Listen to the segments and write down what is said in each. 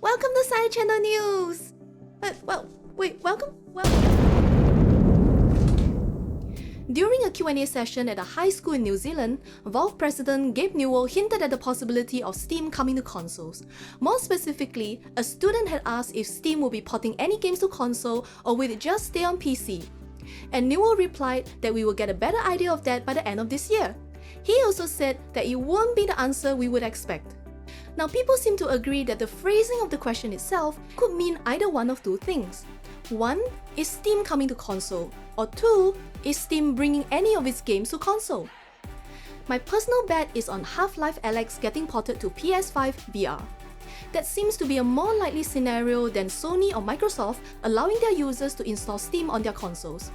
Welcome to Side Channel News! Welcome? During a Q&A session at a high school in New Zealand, Valve president Gabe Newell hinted at the possibility of Steam coming to consoles. More specifically, a student had asked if Steam will be porting any games to console or will it just stay on PC. And Newell replied that we will get a better idea of that by the end of this year. He also said that it won't be the answer we would expect. Now, people seem to agree that the phrasing of the question itself could mean either one of two things. One, is Steam coming to console? Or two, is Steam bringing any of its games to console? My personal bet is on Half-Life Alyx getting ported to PS5 VR. That seems to be a more likely scenario than Sony or Microsoft allowing their users to install Steam on their consoles.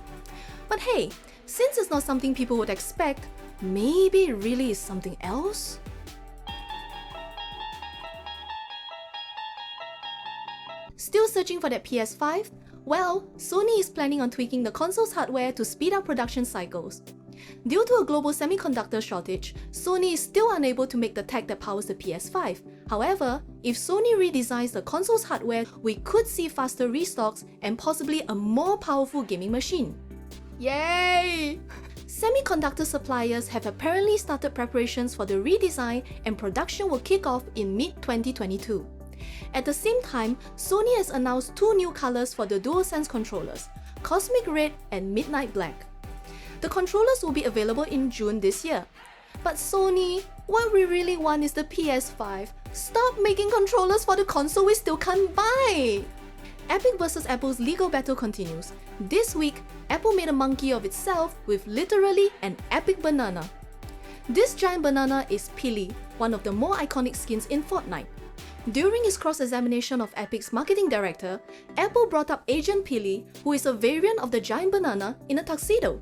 But hey, since it's not something people would expect, maybe it really is something else? Still searching for that PS5? Well, Sony is planning on tweaking the console's hardware to speed up production cycles. Due to a global semiconductor shortage, Sony is still unable to make the tech that powers the PS5. However, if Sony redesigns the console's hardware, we could see faster restocks and possibly a more powerful gaming machine. Yay! Semiconductor suppliers have apparently started preparations for the redesign and production will kick off in mid-2022. At the same time, Sony has announced two new colors for the DualSense controllers, Cosmic Red and Midnight Black. The controllers will be available in June this year. But Sony, what we really want is the PS5. Stop making controllers for the console we still can't buy! Epic vs Apple's legal battle continues. This week, Apple made a monkey of itself with literally an epic banana. This giant banana is Pili, one of the more iconic skins in Fortnite. During his cross-examination of Epic's marketing director, Apple brought up Agent Pili, who is a variant of the giant banana in a tuxedo.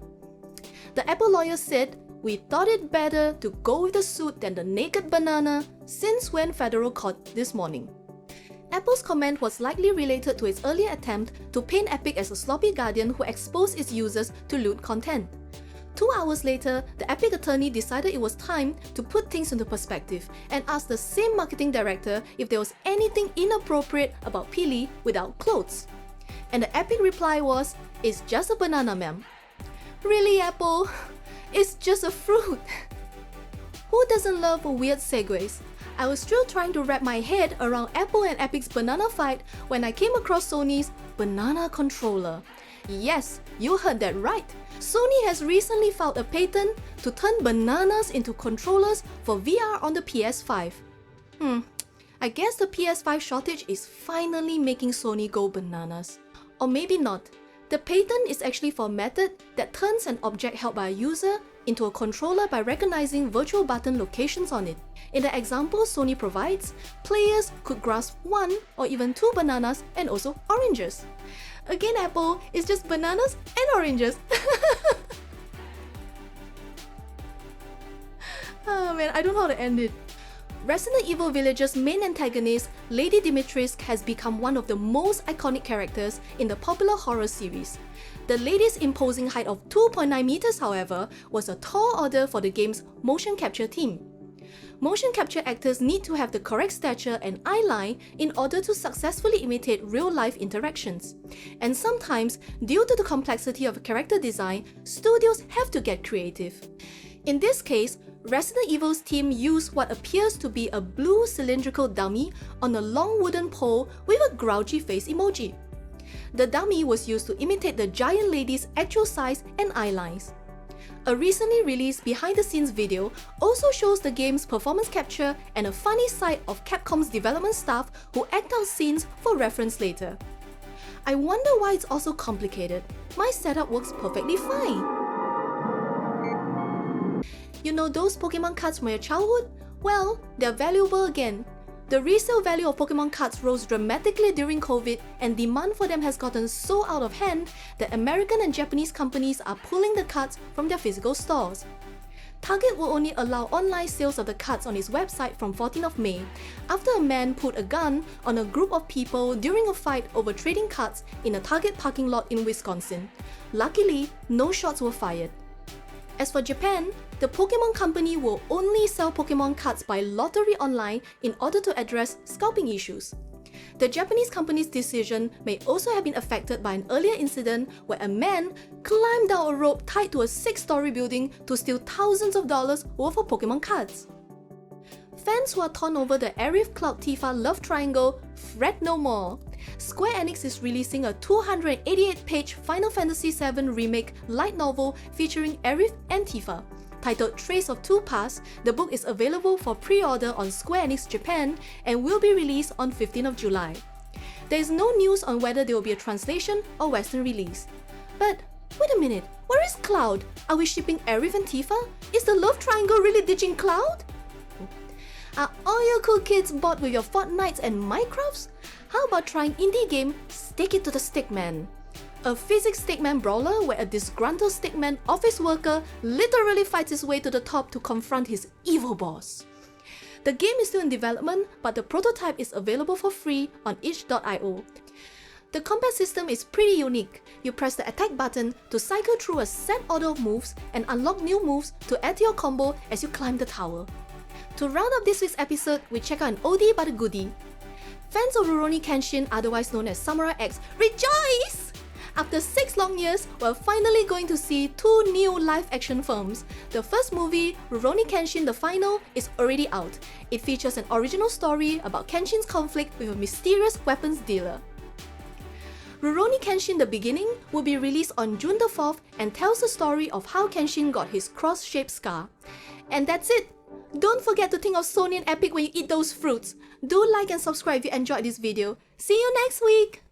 The Apple lawyer said, "We thought it better to go with the suit than the naked banana since went federal court this morning." Apple's comment was likely related to its earlier attempt to paint Epic as a sloppy guardian who exposed its users to lewd content. 2 hours later, the Epic attorney decided it was time to put things into perspective and asked the same marketing director if there was anything inappropriate about Pili without clothes. And the Epic reply was, "It's just a banana, ma'am." Really, Apple? It's just a fruit. Who doesn't love weird segues? I was still trying to wrap my head around Apple and Epic's banana fight when I came across Sony's banana controller. Yes, you heard that right. Sony has recently filed a patent to turn bananas into controllers for VR on the PS5. I guess the PS5 shortage is finally making Sony go bananas. Or maybe not. The patent is actually for a method that turns an object held by a user into a controller by recognizing virtual button locations on it. In the example Sony provides, players could grasp one or even two bananas and also oranges. Again, Apple, it's just bananas and oranges. Oh man, I don't know how to end it. Resident Evil Village's main antagonist, Lady Dimitrescu, has become one of the most iconic characters in the popular horror series. The lady's imposing height of 2.9 meters, however, was a tall order for the game's motion capture team. Motion capture actors need to have the correct stature and eye line in order to successfully imitate real-life interactions. And sometimes, due to the complexity of character design, studios have to get creative. In this case, Resident Evil's team used what appears to be a blue cylindrical dummy on a long wooden pole with a grouchy face emoji. The dummy was used to imitate the giant lady's actual size and eye lines. A recently released behind-the-scenes video also shows the game's performance capture and a funny side of Capcom's development staff who act out scenes for reference later. I wonder why it's also complicated. My setup works perfectly fine. You know those Pokemon cards from your childhood? Well, they're valuable again. The resale value of Pokemon cards rose dramatically during COVID, and demand for them has gotten so out of hand that American and Japanese companies are pulling the cards from their physical stores. Target will only allow online sales of the cards on its website from 14th of May, after a man put a gun on a group of people during a fight over trading cards in a Target parking lot in Wisconsin. Luckily, no shots were fired. As for Japan, the Pokemon Company will only sell Pokemon cards by lottery online in order to address scalping issues. The Japanese company's decision may also have been affected by an earlier incident where a man climbed down a rope tied to a 6-story building to steal thousands of dollars worth of Pokemon cards. Fans who are torn over the Aerith Cloud Tifa love triangle fret no more. Square Enix is releasing a 288-page Final Fantasy VII Remake light novel featuring Aerith and Tifa. Titled Trace of Two Paths, the book is available for pre-order on Square Enix Japan and will be released on 15th of July. There is no news on whether there will be a translation or Western release. But wait a minute, where is Cloud? Are we shipping Aerith and Tifa? Is the love triangle really ditching Cloud? Are all your cool kids bored with your Fortnites and Minecrafts? How about trying indie game Stick It to the Stickman? A physics stickman brawler where a disgruntled stickman office worker literally fights his way to the top to confront his evil boss. The game is still in development, but the prototype is available for free on itch.io. The combat system is pretty unique. You press the attack button to cycle through a set order of moves and unlock new moves to add to your combo as you climb the tower. To round up this week's episode, we check out an oldie but a goodie. Fans of Rurouni Kenshin, otherwise known as Samurai X, rejoice! After 6 long years, we're finally going to see 2 new live-action films. The first movie, Rurouni Kenshin The Final, is already out. It features an original story about Kenshin's conflict with a mysterious weapons dealer. Rurouni Kenshin The Beginning will be released on June the 4th and tells the story of how Kenshin got his cross-shaped scar. And that's it! Don't forget to think of Sony and Epic when you eat those fruits. Do like and subscribe if you enjoyed this video. See you next week!